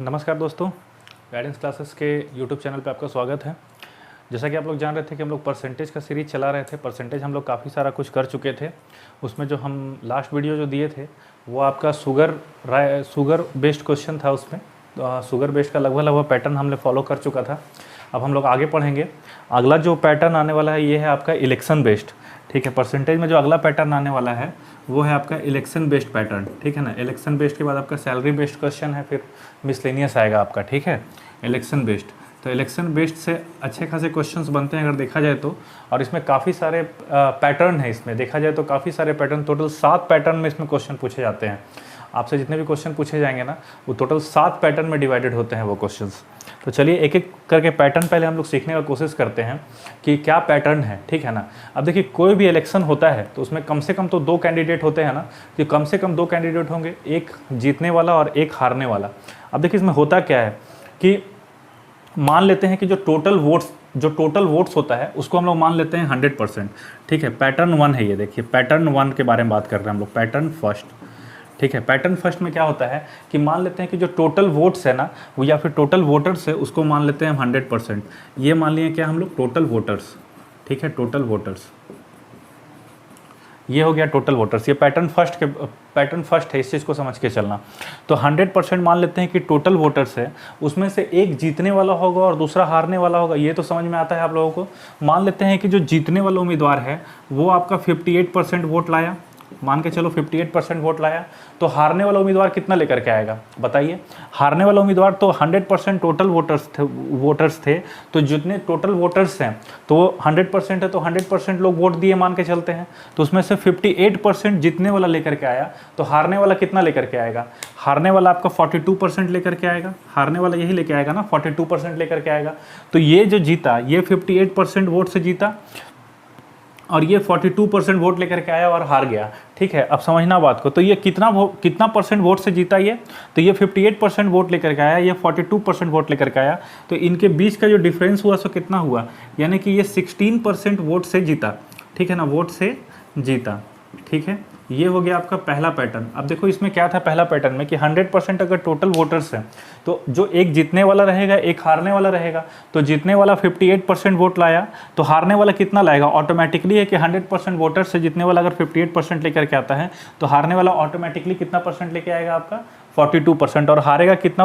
नमस्कार दोस्तों, guidance classes के यूट्यूब चैनल पे आपका स्वागत है। जैसा कि आप लोग जान रहे थे कि हम लोग परसेंटेज का सीरीज़ चला रहे थे। परसेंटेज हम लोग काफ़ी सारा कुछ कर चुके थे। उसमें जो हम लास्ट वीडियो जो दिए थे वो आपका शुगर बेस्ड क्वेश्चन था। उसमें शुगर बेस्ड का लगभग पैटर्न हमने फॉलो कर चुका था। अब हम लोग आगे पढ़ेंगे। अगला जो पैटर्न आने वाला है ये है आपका इलेक्शन बेस्ड। ठीक है, परसेंटेज में जो अगला पैटर्न आने वाला है वो है आपका इलेक्शन बेस्ड पैटर्न। ठीक है ना, इलेक्शन बेस्ड के बाद आपका सैलरी बेस्ड क्वेश्चन है, फिर मिसलेनियस आएगा आपका। ठीक है, इलेक्शन बेस्ड। तो इलेक्शन बेस्ड से अच्छे खासे क्वेश्चंस बनते हैं अगर देखा जाए तो। और इसमें काफ़ी सारे पैटर्न है। इसमें देखा जाए तो काफ़ी सारे पैटर्न, टोटल 7 पैटर्न में इसमें क्वेश्चन पूछे जाते हैं। आपसे जितने भी क्वेश्चन पूछे जाएंगे ना वो टोटल 7 पैटर्न में डिवाइडेड होते हैं वो क्वेश्चंस। तो चलिए एक एक करके पैटर्न पहले हम लोग सीखने का कोशिश करते हैं कि क्या पैटर्न है। ठीक है ना, अब देखिए कोई भी इलेक्शन होता है तो उसमें कम से कम तो 2 कैंडिडेट होते हैं ना। तो कम से कम 2 कैंडिडेट होंगे, एक जीतने वाला और एक हारने वाला। अब देखिए इसमें होता क्या है कि मान लेते हैं कि जो टोटल वोट्स होता है उसको हम लोग मान लेते हैं 100%। ठीक है, पैटर्न 1 है ये। देखिए पैटर्न 1 के बारे में बात कर रहे हैं हम लोग, पैटर्न फर्स्ट। ठीक है, पैटर्न फर्स्ट में क्या होता है कि मान लेते हैं कि जो टोटल वोट्स है ना वो या फिर टोटल वोटर्स है उसको मान लेते हैं हम 100%। ये मान लिए क्या हम लोग टोटल वोटर्स। ठीक है, टोटल वोटर्स ये हो गया टोटल वोटर्स। ये पैटर्न फर्स्ट है, इस चीज़ को समझ के चलना। तो 100% मान लेते हैं कि टोटल वोटर्स है, उसमें से एक जीतने वाला होगा और दूसरा हारने वाला होगा। ये तो समझ में आता है आप लोगों को। मान लेते हैं कि जो जीतने वाला उम्मीदवार है वो आपका 58% वोट लाया, मान के चलो 58% वोट लाया। तो हारने वाला उम्मीदवार कितना लेकर के आएगा बताइए। हारने वाला उम्मीदवार तो 100% टोटल वोटर्स थे। तो जितने टोटल वोटर्स हैं तो वो 100% है, तो 100% लोग वोट दिए मान के चलते हैं। तो उसमें से 58% जीतने वाला लेकर के आया। तो हारने वाला कितना लेकर के आएगा? हारने वाला आपका 42% लेकर के आएगा। हारने वाला यही लेके आएगा ना, 42% लेकर के आएगा। तो ये जो जीता ये 58% वोट से जीता और ये 42% वोट लेकर के आया और हार गया। ठीक है, अब समझना बात को। तो ये कितना परसेंट वोट से जीता ये? तो ये 58% वोट लेकर के आया, ये 42% वोट लेकर के आया। तो इनके बीच का जो डिफरेंस हुआ सो कितना हुआ, यानी कि ये 16% वोट से जीता। ठीक है ना, वोट से जीता। ठीक है, ये हो गया आपका पहला पैटर्न। अब देखो इसमें क्या था पहला पैटर्न में कि 100% अगर टोटल वोटर्स हैं तो जो एक जीतने वाला रहेगा एक हारने वाला रहेगा। तो जीतने वाला 58% वोट लाया, तो हारने वाला कितना लाएगा? ऑटोमेटिकली है कि 100% वोटर्स से जीतने वाला अगर 58% लेकर के आता है तो हारने वाला ऑटोमेटिकली कितना परसेंट लेके आएगा आपका? 42%। और हारेगा कितना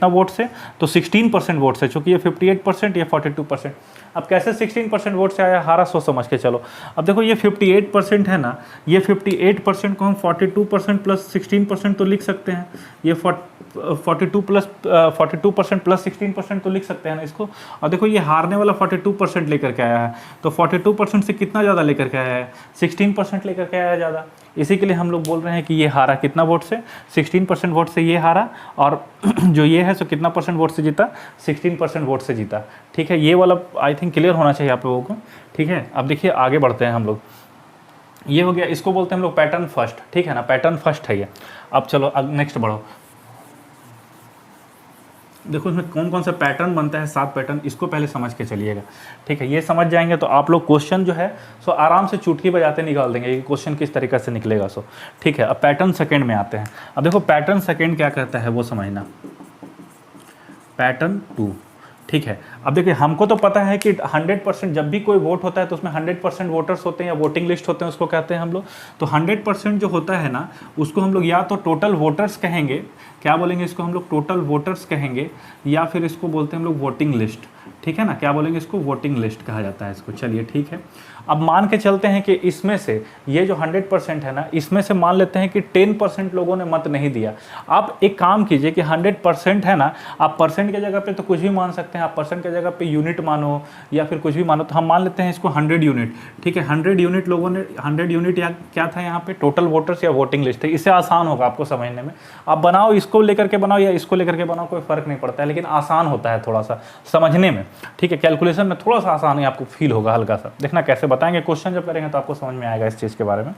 वोट से? तो 16% वोट से, चूँकि ये 58% ये 42%। अब कैसे 16% वोट से आया हारा, सोच समझ के चलो। अब देखो ये 58% है ना, ये 58% को हम 42% प्लस 16% तो लिख सकते हैं। ये 42% प्लस 16% तो लिख सकते हैं ना इसको। और देखो ये हारने वाला 42% लेकर के आया है, तो 42% से कितना ज़्यादा लेकर के आया है? 16% लेकर के आया ज़्यादा। इसी के लिए हम लोग बोल रहे हैं कि ये हारा कितना वोट से? 16% वोट से ये हारा। और जो ये है सो कितना परसेंट वोट से जीता? 16% वोट से जीता। ठीक है, ये वाला आई थिंक क्लियर होना चाहिए आप लोगों को। ठीक है, अब देखिए आगे बढ़ते हैं हम लोग। ये हो गया, इसको बोलते हैं हम लोग पैटर्न फर्स्ट। ठीक है ना, पैटर्न फर्स्ट है ये। अब चलो अब नेक्स्ट बढ़ो। देखो इसमें कौन कौन सा पैटर्न बनता है, 7 पैटर्न, इसको पहले समझ के चलिएगा। ठीक है, ये समझ जाएंगे तो आप लोग क्वेश्चन जो है सो आराम से चुटकी बजाते निकाल देंगे कि क्वेश्चन किस तरीके से निकलेगा सो। ठीक है, अब पैटर्न सेकंड में आते हैं। अब देखो पैटर्न सेकंड क्या कहता है वो समझना। पैटर्न 2। ठीक है, अब देखिए हमको तो पता है कि 100% जब भी कोई वोट होता है तो उसमें 100% वोटर्स होते हैं या वोटिंग लिस्ट होते हैं, उसको कहते हैं हम लोग। तो 100% जो होता है ना उसको हम लोग या तो टोटल वोटर्स कहेंगे, क्या बोलेंगे इसको हम लोग? टोटल वोटर्स कहेंगे, या फिर इसको बोलते हैं हम लोग वोटिंग लिस्ट। ठीक है ना, क्या बोलेंगे इसको? वोटिंग लिस्ट कहा जाता है इसको। चलिए ठीक है, अब मान के चलते हैं कि इसमें से ये जो 100% है ना, इसमें से मान लेते हैं कि 10% लोगों ने मत नहीं दिया। आप एक काम कीजिए कि 100% है ना, आप परसेंट के जगह पे तो कुछ भी मान सकते हैं, आप परसेंट के जगह पे यूनिट मानो या फिर कुछ भी मानो। तो हम मान लेते हैं इसको 100 यूनिट। ठीक है, 100 यूनिट लोगों ने, 100 यूनिट या क्या था यहाँ पे? टोटल वोटर्स या वोटिंग लिस्ट है। इससे आसान होगा आपको समझने में। आप बनाओ, इसको लेकर के बनाओ या इसको लेकर के बनाओ, कोई फर्क नहीं पड़ता है, लेकिन आसान होता है थोड़ा सा समझने में। ठीक है, कैलकुलेशन में थोड़ा सा आसान ही आपको फील होगा हल्का सा। देखना कैसे बताएंगे, क्वेश्चन जब करेंगे तो आपको समझ में आएगा इस चीज़ के बारे में।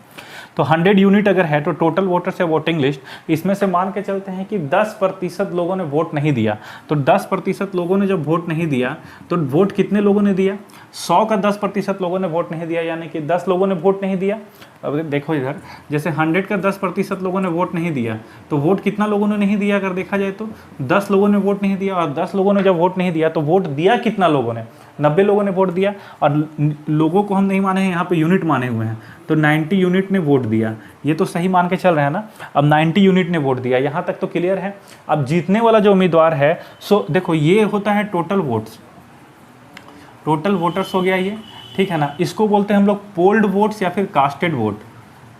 तो 100 यूनिट अगर है तो टोटल वोटर्स या वोटिंग लिस्ट, इसमें से मान के चलते हैं कि 10% लोगों ने वोट नहीं दिया। तो 10% लोगों ने जब वोट नहीं दिया दिया तो वोट कितने लोगों ने दिया? 100 का 10% लोगों ने वोट नहीं दिया, यानी कि 10 लोगों ने वोट नहीं दिया। अब देखो इधर, जैसे 100 का 10% लोगों ने वोट नहीं दिया तो वोट कितना लोगों ने नहीं दिया? अगर देखा जाए तो 10 लोगों ने वोट नहीं दिया, और 10 लोगों ने जब वोट नहीं दिया तो वोट दिया कितना लोगों ने? 90 लोगों ने वोट दिया। और लोगों को हम नहीं माने हैं, यहाँ पे यूनिट माने हुए हैं, तो 90 यूनिट ने वोट दिया। ये तो सही मान के चल रहे हैं ना। अब 90 यूनिट ने वोट दिया, यहाँ तक तो क्लियर है। अब जीतने वाला जो उम्मीदवार है, सो देखो ये होता है टोटल वोट्स, टोटल वोटर्स हो गया ये, ठीक है ना। इसको बोलते हैं हम लोग पोल्ड वोट्स या फिर कास्टेड वोट।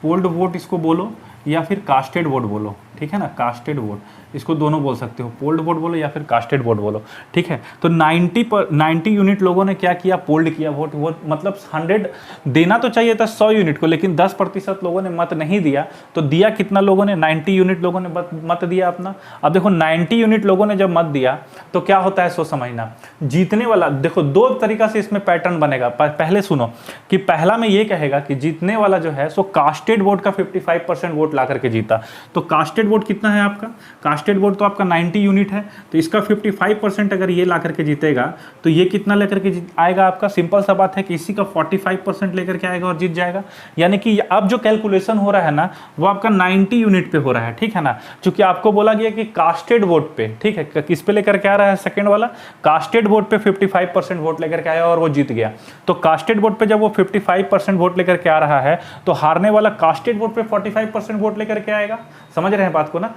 पोल्ड वोट इसको बोलो या फिर कास्टेड वोट बोलो, ठीक है ना, कास्टेड वोट, इसको दोनों बोल सकते हो, पोल्ड वोट बोलो या फिर कास्टेड वोट बोलो, ठीक है। तो 90 यूनिट लोगों ने क्या किया? पोल्ड किया वोट। वो मतलब 100 देना तो चाहिए था 100 यूनिट को, लेकिन 10% लोगों ने मत नहीं दिया। तो दिया कितना लोगों ने? 90 यूनिट लोगों ने मत दिया अपना। अब देखो 90 यूनिट लोगों ने जब मत दिया तो क्या होता है सो समझना। जीतने वाला, देखो दो तरीका से इसमें पैटर्न बनेगा। पहले सुनो कि पहला में ये कहेगा कि जीतने वाला जो है सो कास्टेड वोट का 55% वोट ला करके जीता। तो कास्टेड वोट कितना है आपका? कास्टेड वोट तो आपका 90 यूनिट है, तो इसका 55% अगर ये ला करके जीतेगा तो ये कितना लेकर के आएगा आपका? सिंपल सा बात है कि इसी का 45% लेकर के आएगा और जीत जाएगा। यानी कि अब जो कैलकुलेशन हो रहा है ना वो आपका 90 यूनिट पे हो रहा है, ठीक है ना। क्योंकि आपको बोला गया कि कास्टेड वोट पे, ठीक है, किस पे लेकर के आ रहा है? सेकंड वाला कास्टेड वोट पे 55% वोट लेकर के आया और वो जीत गया। तो कास्टेड वोट पे जब वो 55% वोट लेकर के आ रहा है तो हारने वाला कास्टेड वोट पे 45% वोट लेकर के आएगा। समझ रहे हैं बात को ना।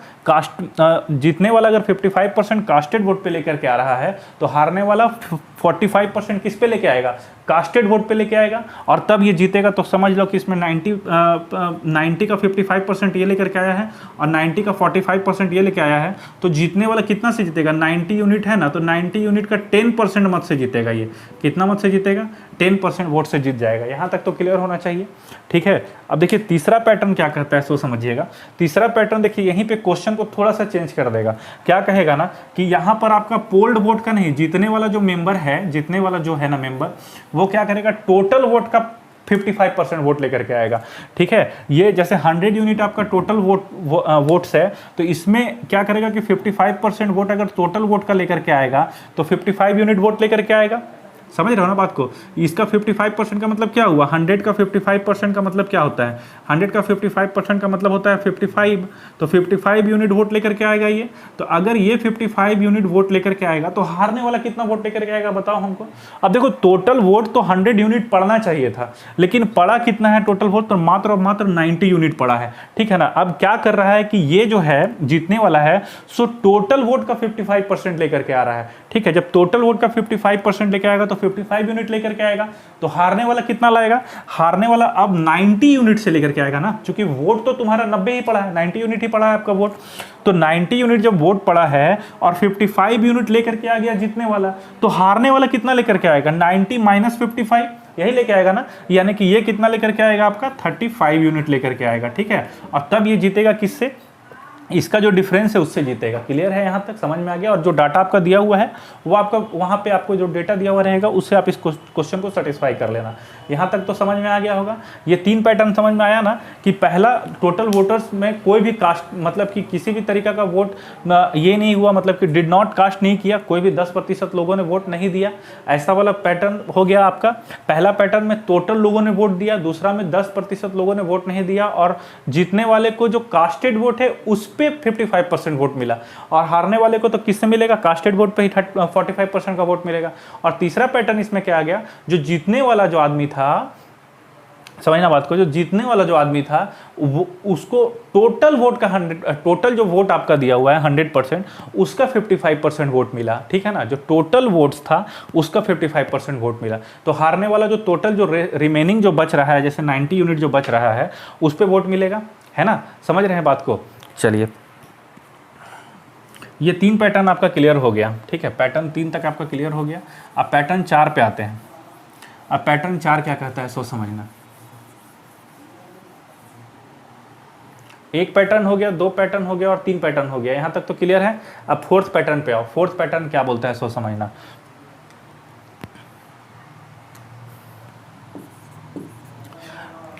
जीतने वाला अगर 55% कास्टेड वोट पे लेकर के आ रहा है तो हारने वाला 45% किस पे लेके आएगा? कास्टेड वोट पे लेके आएगा, और तब ये जीतेगा। तो समझ लो कि इसमें 90 का 55% ये लेकर के आया है और 90 का 45% ये लेके आया है। तो जीतने वाला कितना से जीतेगा? 90 यूनिट है ना, तो 90 यूनिट का 10% मत से जीतेगा। ये कितना मत से जीतेगा? 10% वोट से जीत जाएगा। यहाँ तक तो क्लियर होना चाहिए, ठीक है। अब देखिए तीसरा पैटर्न क्या कहता है सो समझिएगा। तीसरा पैटर्न देखिए यहीं पे क्वेश्चन को थोड़ा सा चेंज कर देगा। क्या कहेगा ना कि यहाँ पर आपका पोल्ड वोट का नहीं, जीतने वाला जो मेंबर है, जीतने वाला जो है ना मेंबर, वो क्या करेगा? टोटल वोट का 55% वोट लेकर के आएगा, ठीक है। ये जैसे 100 यूनिट आपका टोटल वोट्स है, तो इसमें क्या करेगा कि 55% वोट अगर टोटल वोट का लेकर के आएगा तो 55 यूनिट वोट लेकर के आएगा। समझ रहे हो ना बात को। इसका 55% का मतलब क्या हुआ? 100 का 55% का मतलब क्या होता है? 100 का 55% का मतलब होता है 55, तो 55 यूनिट वोट लेकर के आएगा ये। तो अगर ये 55 यूनिट वोट लेकर के आएगा तो हारने वाला कितना वोट लेकर के आएगा बताओ हमको। अब देखो टोटल वोट तो 100 यूनिट पड़ना चाहिए था, लेकिन पड़ा कितना है टोटल वोट? तो मात्र और मात्र 90 यूनिट पड़ा है, ठीक है ना। अब क्या कर रहा है कि ये जो है जीतने वाला है सो टोटल वोट का 55% लेकर के आ रहा है, ठीक है। जब टोटल वोट का 55% लेकर आएगा तो 55 यूनिट लेकर के आएगा। तो हारने वाला कितना लाएगा? हारने वाला अब 90 यूनिट से लेकर के आएगा ना, क्योंकि वोट तो तुम्हारा 90 ही पड़ा है, 90 यूनिट ही पड़ा है आपका वोट। तो 90 यूनिट जब वोट पड़ा है और 55 यूनिट लेकर के आ गया जीतने वाला, तो हारने वाला कितना लेकर के आएगा? 90 माइनस 55, यही लेके आएगा ना। यानी कि ये कितना लेकर के आएगा आपका? 35 यूनिट लेकर के आएगा, ठीक है। और तब ये जीतेगा किससे? इसका जो डिफरेंस है उससे जीतेगा। क्लियर है, यहाँ तक समझ में आ गया। और जो डाटा आपका दिया हुआ है वो आपका वहाँ पे आपको जो डेटा दिया हुआ रहेगा उससे आप इस क्वेश्चन को सेटिस्फाई कर लेना। यहाँ तक तो समझ में आ गया होगा। ये 3 पैटर्न समझ में आया ना कि पहला टोटल वोटर्स में कोई भी कास्ट, मतलब कि किसी भी तरीका का वोट ये नहीं हुआ, मतलब कि डिड नॉट कास्ट नहीं किया, कोई भी 10% लोगों ने वोट नहीं दिया, ऐसा वाला पैटर्न हो गया आपका। पहला पैटर्न में टोटल लोगों ने वोट दिया, दूसरा में 10% लोगों ने वोट नहीं दिया, और जीतने वाले को जो कास्टेड वोट है उस पे 55% वोट मिला, और हारने वाले को तो किससे मिलेगा? कास्टेड वोट पे ही 45% का वोट मिलेगा। और तीसरा पैटर्न इसमें क्या आ गया? जो जीतने वाला जो आदमी था, समझना बात को, जो जीतने वाला जो आदमी था वो उसको टोटल वोट का 100, टोटल जो वोट आपका दिया हुआ है 100%, उसका 55% वोट मिला, ठीक है ना। जो टोटल वोट्स था उसका 55% वोट मिला। तो हारने वाला जो टोटल जो रिमेनिंग जो बच रहा है, जैसे 90 यूनिट जो बच रहा है उस पर वोट मिलेगा, है ना। समझ रहे हैं बात को। चलिए ये 3 पैटर्न आपका क्लियर हो गया, ठीक है। पैटर्न 3 तक आपका क्लियर हो गया। अब पैटर्न 4 पे आते हैं। अब पैटर्न 4 क्या कहता है सोच समझना। एक पैटर्न हो गया, 2 पैटर्न हो गया और 3 पैटर्न हो गया। यहाँ तक तो क्लियर है। अब 4th पैटर्न पे आओ। 4th पैटर्न क्या बोलता है सोच समझना।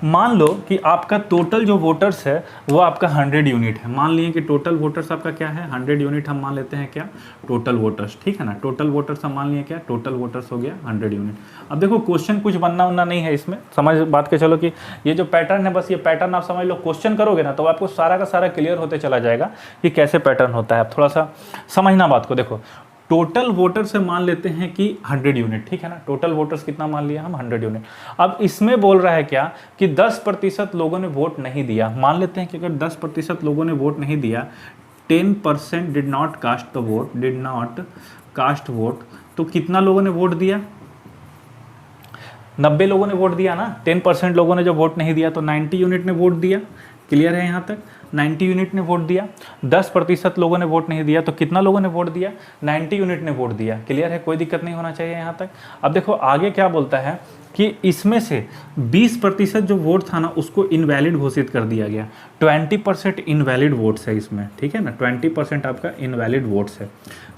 मान लो कि आपका टोटल जो वोटर्स है वो आपका 100 यूनिट है। मान लिए कि टोटल वोटर्स आपका क्या है 100 यूनिट, हम मान लेते हैं क्या टोटल वोटर्स, ठीक है ना। टोटल वोटर्स हम मान लिए क्या टोटल वोटर्स हो गया 100 यूनिट। अब देखो क्वेश्चन कुछ बनना उनना नहीं है इसमें, समझ बात के चलो कि ये जो पैटर्न है बस ये पैटर्न आप समझ लो, क्वेश्चन करोगे ना तो आपको सारा का सारा क्लियर होते चला जाएगा कि कैसे पैटर्न होता है। अब थोड़ा सा समझना बात को। देखो टोटल वोटर से मान लेते हैं कि 100 यूनिट, ठीक है ना। टोटल वोटर्स कितना मान लिया हम 100 यूनिट। अब इसमें बोल रहा है क्या कि 10% लोगों ने वोट नहीं दिया। मान लेते हैं कि अगर 10% लोगों ने वोट नहीं दिया, 10% did not cast the vote, did not cast vote, तो कितना लोगों ने वोट दिया 90 लोगों ने वोट दिया ना। 10% लोगों ने जब वोट नहीं दिया तो 90 यूनिट ने वोट दिया। क्लियर है यहाँ तक, 90 यूनिट ने वोट दिया। 10% लोगों ने वोट नहीं दिया तो कितना लोगों ने वोट दिया 90 यूनिट ने वोट दिया। क्लियर है, कोई दिक्कत नहीं होना चाहिए यहाँ तक। अब देखो आगे क्या बोलता है कि इसमें से 20% जो वोट था ना उसको इनवैलिड घोषित कर दिया गया। 20% इनवैलिड वोट्स है इसमें, ठीक है ना। 20% आपका इनवैलिड वोट्स है।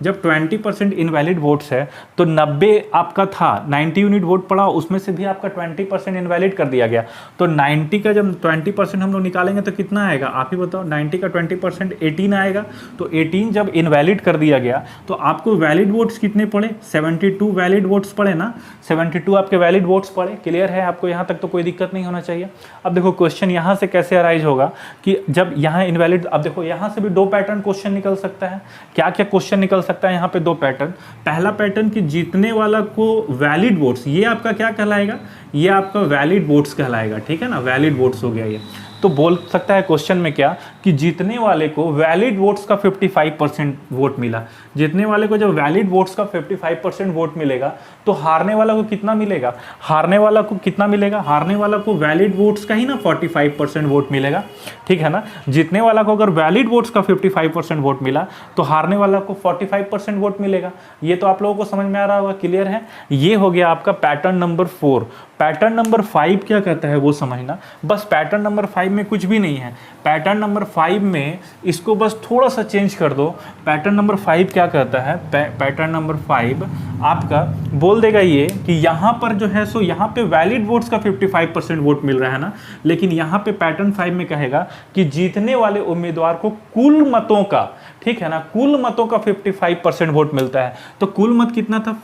जब 20% इनवैलिड वोट्स है तो 90 आपका था, 90 यूनिट वोट पड़ा, उसमें से भी आपका 20% इनवैलिड कर दिया गया। तो 90 का जब 20% हम लोग निकालेंगे तो कितना आएगा आप ही बताओ। 90 का 20% 18 आएगा। तो 18 जब इनवैलिड कर दिया गया तो आपको वैलिड वोट्स कितने पड़े 72 वैलिड वोट्स पड़े ना। 72 आपके वैलिड वोट्स पड़े। क्लियर है आपको यहाँ तक तो कोई दिक्कत नहीं होना चाहिए। अब देखो क्वेश्चन यहाँ से कैसे अराइज होगा कि जब यहाँ इनवैलिड, अब देखो यहाँ से भी दो पैटर्न क्वेश्चन निकल सकता है। क्या क्या क्वेश्चन निकल सकता है यहाँ पे, दो पैटर्न। पहला पैटर्न कि जीतने वाला को वैलिड वोट्स, ये आपका क्या कहलाएगा, ये आपका वैलिड वोट्स कहलाएगा, ठीक है ना। वैलिड वोट्स हो गया ये। तो बोल सकता है क्वेश्चन में क्या कि जीतने वाले को वैलिड वोट्स का 55% वोट मिला। जीतने वाले को जब वैलिड वोट्स का 55% वोट मिलेगा तो हारने वाला को कितना मिलेगा, हारने वाला को कितना मिलेगा, हारने वाला को वैलिड वोट्स का ही ना 45% वोट मिलेगा, ठीक है ना। जीतने वाला को अगर वैलिड वोट्स का 55% वोट मिला तो हारने वाला को 45% वोट मिलेगा। ये तो आप लोगों को समझ में आ रहा होगा। क्लियर है, ये हो गया आपका पैटर्न नंबर 4। पैटर्न नंबर 5 क्या कहता है वो समझना। बस पैटर्न नंबर 5 में कुछ भी नहीं है। पैटर्न नंबर 5 में इसको बस थोड़ा सा चेंज कर दो। पैटर्न नंबर 5 क्या कहता है, पैटर्न नंबर 5 आपका बोल देगा ये कि यहाँ पर जो है सो यहाँ पे वैलिड वोट्स का 55% वोट मिल रहा है ना, लेकिन यहाँ पे पैटर्न 5 में कहेगा कि जीतने वाले उम्मीदवार को कुल मतों का, ठीक है ना, कुल मतों का 55% वोट मिलता है। तो कुल मत कितना था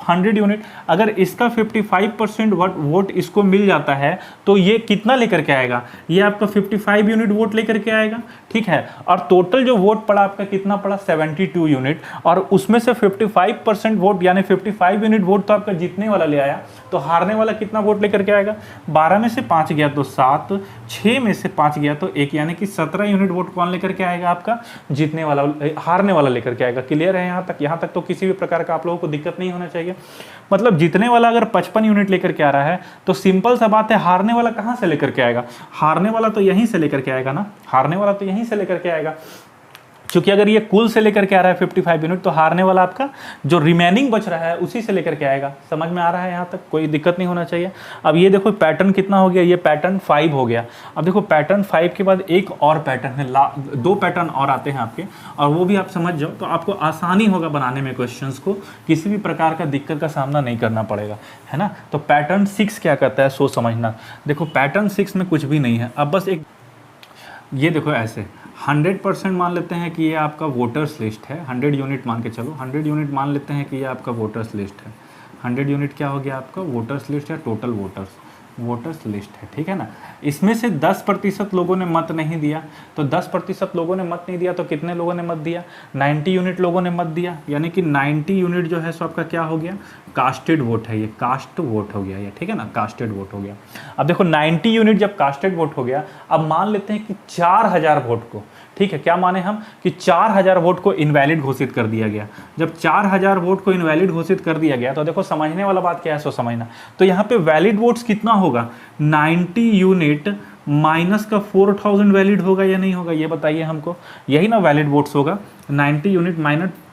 100 यूनिट। अगर इसका 55% वोट इसको मिल जाता है तो ये कितना लेकर के आएगा, ये आपका 55 यूनिट वोट लेकर के आएगा, ठीक है। और टोटल जो वोट पड़ा आपका कितना पड़ा 72 यूनिट, और उसमें से 55% वोट यानी 55 यूनिट वोट तो आपका जीतने वाला ले आया। तो हारने वाला कितना वोट लेकर के आएगा, 12 में से 5 गया तो 7, 6 में से 5 गया तो 1, यानी कि 17 यूनिट वोट कौन लेकर के आएगा आपका जीतने वाला, हारने वाला लेकर के आएगा। क्लियर है यहाँ तक, यहाँ तक तो किसी भी प्रकार का आप लोगों को दिक्कत नहीं होना चाहिए। मतलब जीतने वाला अगर 55 यूनिट लेकर के आ रहा है तो सिंपल सा बात है, हारने वाला कहां से लेकर के आएगा, हारने वाला तो यहीं से लेकर के आएगा ना, हारने वाला तो यहीं से लेकर के आएगा। क्योंकि अगर ये कुल से लेकर के आ रहा है 55 यूनिट तो हारने वाला आपका जो रिमेनिंग बच रहा है उसी से लेकर के आएगा। समझ में आ रहा है यहाँ तक, कोई दिक्कत नहीं होना चाहिए। अब ये देखो पैटर्न कितना हो गया, ये पैटर्न 5 हो गया। अब देखो पैटर्न 5 के बाद एक और पैटर्न है, 2 पैटर्न और आते हैं आपके, और वो भी आप समझ जाओ तो आपको आसानी होगा बनाने में क्वेश्चंस को, किसी भी प्रकार का दिक्कत का सामना नहीं करना पड़ेगा, है ना। तो पैटर्न 6 क्या कहता है सो समझना। देखो पैटर्न 6 में कुछ भी नहीं है। अब बस एक ये देखो ऐसे 100% मान लेते हैं कि ये आपका वोटर्स लिस्ट है। 100 यूनिट मान के चलो, 100 यूनिट मान लेते हैं कि ये आपका वोटर्स लिस्ट है। 100 यूनिट क्या हो गया आपका वोटर्स लिस्ट है, टोटल वोटर्स लिस्ट है, ठीक है ना। इसमें से 10% लोगों ने मत नहीं दिया, तो 10% लोगों ने मत नहीं दिया तो कितने लोगों ने मत दिया 90 यूनिट लोगों ने मत दिया, यानी कि 90 यूनिट जो है सो आपका क्या हो गया कास्टेड वोट है, ये कास्ट वोट हो गया ये, ठीक है ना, कास्टेड वोट हो गया। अब देखो 90 यूनिट जब कास्टेड वोट हो गया, अब मान लेते हैं कि 4000 वोट को, ठीक है, क्या माने हम कि 4000 वोट को इनवैलिड घोषित कर दिया गया। जब 4000 वोट को इनवैलिड घोषित कर दिया गया तो देखो समझने वाला बात क्या है सो समझना। तो यहाँ पे वैलिड वोट्स कितना होगा 90 यूनिट माइनस का 4000 वैलिड होगा या नहीं होगा, ये बताइए हमको। यही ना वैलिड वोट्स होगा, 90 यूनिट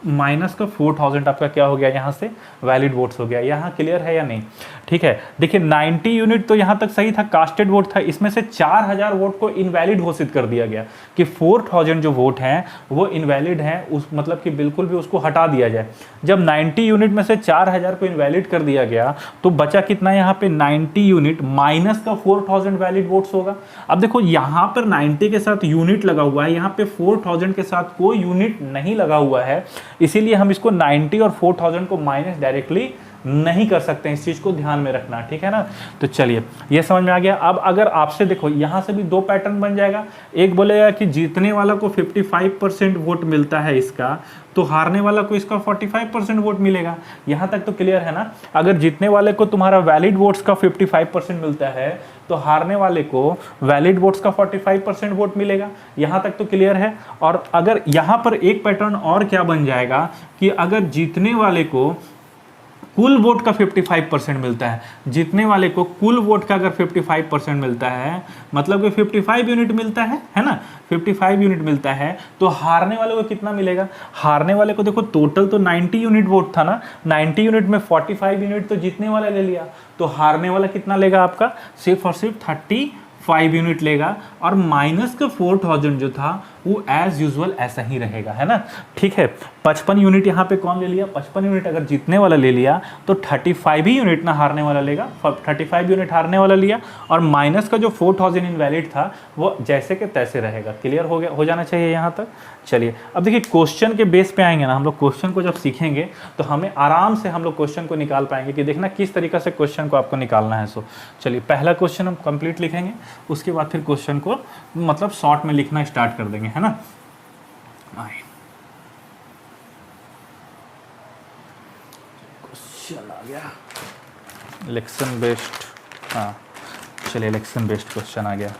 माइनस का 4000 आपका क्या हो गया, यहाँ से वैलिड वोट्स हो गया। यहाँ क्लियर है या नहीं? ठीक है, देखिए 90 यूनिट तो यहाँ तक सही था, कास्टेड वोट था, इसमें से 4000 वोट को इनवैलिड घोषित कर दिया गया कि 4000 जो वोट हैं वो इनवैलिड हैं, उस मतलब कि बिल्कुल भी उसको हटा दिया जाए। जब 90 यूनिट में से 4000 को इनवैलिड कर दिया गया तो बचा कितना यहाँ पे, 90 यूनिट माइनस का 4000 वैलिड वोट्स होगा। अब देखो यहाँ पर 90 के साथ यूनिट लगा हुआ है, यहाँ पे 4000 के साथ कोई यूनिट नहीं लगा हुआ है, इसीलिए हम इसको 90 और 4000 को माइनस डायरेक्टली नहीं कर सकते हैं, इस चीज को ध्यान में रखना, ठीक है ना। तो चलिए ये समझ में आ गया। अब अगर आपसे देखो यहां से भी दो पैटर्न बन जाएगा, एक बोलेगा कि जीतने वाला को 55% वोट मिलता है इसका, तो हारने वाला को इसका 45% वोट मिलेगा। यहां तक तो क्लियर है ना। अगर जीतने वाले को तुम्हारा वैलिड वोट्स का 55% मिलता है तो हारने वाले को वैलिड वोट्स का 45% वोट मिलेगा। यहां तक तो क्लियर है। और अगर यहां पर एक पैटर्न और क्या बन जाएगा कि अगर जीतने वाले को कुल वोट का 55% मिलता है, जीतने वाले को कुल वोट का अगर 55% मिलता है, मतलब कि 55 यूनिट मिलता है ना, 55 यूनिट मिलता है, तो हारने वाले को कितना मिलेगा? हारने वाले को देखो टोटल तो 90 यूनिट वोट था ना, 90 यूनिट में 45 यूनिट तो जीतने वाला ले लिया, तो हारने वाला कितना लेगा आपका? सिर्फ और सिर्फ 35 यूनिट लेगा, और माइनस का 4000 जो था वो एज यूजुअल ऐसा ही रहेगा, है ना। ठीक है, 55 यूनिट यहाँ पे कौन ले लिया? 55 यूनिट अगर जीतने वाला ले लिया तो 35 ही यूनिट ना हारने वाला लेगा, 35 यूनिट हारने वाला लिया, और माइनस का जो 4000 इनवैलिड था वो जैसे के तैसे रहेगा। क्लियर हो गया, हो जाना चाहिए यहाँ तक। चलिए अब देखिए क्वेश्चन के बेस पे आएंगे ना हम लोग, क्वेश्चन को जब सीखेंगे तो हमें आराम से हम लोग क्वेश्चन को निकाल पाएंगे कि देखना किस तरीके से क्वेश्चन को आपको निकालना है। सो चलिए पहला क्वेश्चन हम कंप्लीट लिखेंगे, उसके बाद फिर क्वेश्चन को मतलब शॉर्ट में लिखना स्टार्ट कर देंगे, है ना। क्वेश्चन आ गया इलेक्शन बेस्ड, हाँ चलिए इलेक्शन बेस्ड क्वेश्चन आ गया।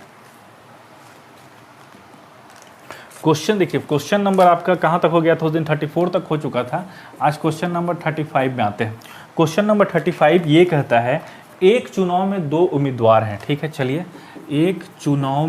क्वेश्चन देखिए, क्वेश्चन नंबर आपका कहाँ तक हो गया था उस दिन? 34 तक हो चुका था। आज क्वेश्चन नंबर 35 में आते हैं। क्वेश्चन नंबर 35 ये कहता है एक चुनाव में दो उम्मीदवार हैं, ठीक है। चलिए एक चुनाव